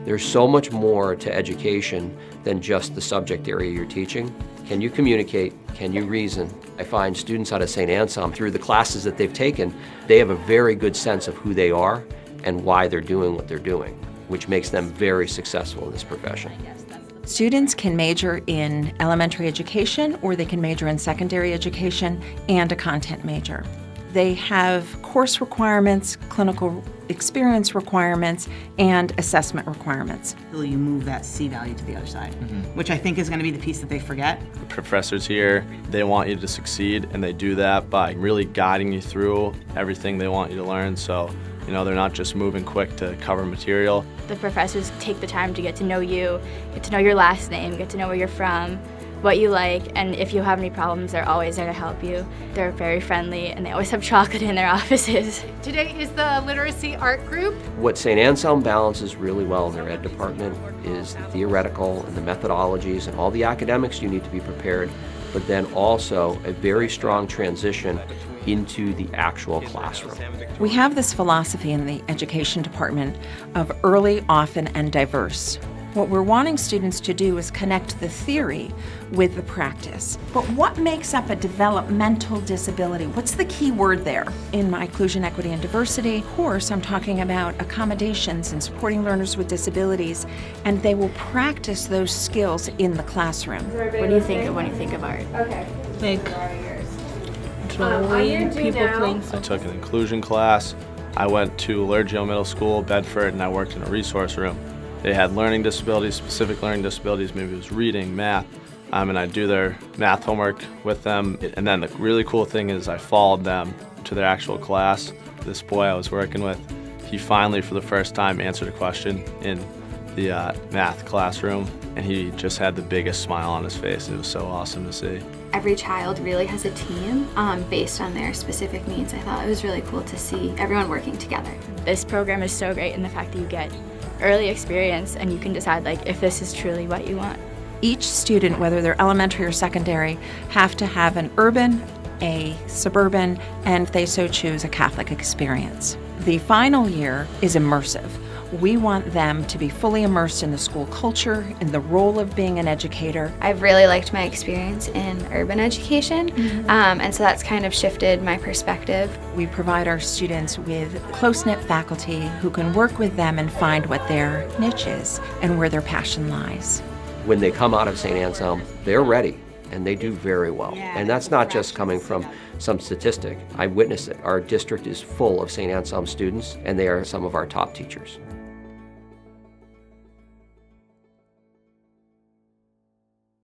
There's so much more to education than just the subject area you're teaching. Can you communicate? Can you reason? I find students out of Saint Anselm, through the classes that they've taken, they have a very good sense of who they are and why they're doing what they're doing, which makes them very successful in this profession. Students can major in elementary education, or they can major in secondary education and a content major. They have course requirements, clinical experience requirements, and assessment requirements. You move that C value to the other side, which I think is going to be the piece that they forget. The professors here, they want you to succeed, and they do that by really guiding you through everything they want you to learn. So, they're not just moving quick to cover material. The professors take the time to get to know you, get to know your last name, get to know where you're from, what you like, and if you have any problems, they're always there to help you. They're very friendly, and they always have chocolate in their offices. Today is the literacy art group. What Saint Anselm balances really well in their ed department is the theoretical and the methodologies and all the academics you need to be prepared, but then also a very strong transition into the actual classroom. We have this philosophy in the education department of early, often, and diverse. What we're wanting students to do is connect the theory with the practice. But what makes up a developmental disability? What's the key word there? In my Inclusion, Equity, and Diversity course, I'm talking about accommodations and supporting learners with disabilities, and they will practice those skills in the classroom. What do you think of when you think of art? Okay. Like drawing, people playing. I took an inclusion class. I went to Lergio Middle School, Bedford, and I worked in a resource room. They had learning disabilities, specific learning disabilities, maybe it was reading, math, and I'd do their math homework with them. And then the really cool thing is I followed them to their actual class. This boy I was working with, he finally, for the first time, answered a question in the math classroom, and he just had the biggest smile on his face. It was so awesome to see. Every child really has a team based on their specific needs. I thought it was really cool to see everyone working together. This program is so great in the fact that you get early experience and you can decide if this is truly what you want. Each student, whether they're elementary or secondary, have to have an urban, a suburban, and if they so choose, a Catholic experience. The final year is immersive. We want them to be fully immersed in the school culture, in the role of being an educator. I've really liked my experience in urban education, and so that's kind of shifted my perspective. We provide our students with close-knit faculty who can work with them and find what their niche is and where their passion lies. When they come out of Saint Anselm, they're ready, and they do very well. And that's not just coming from some statistic. I witnessed it. Our district is full of Saint Anselm students, and they are some of our top teachers.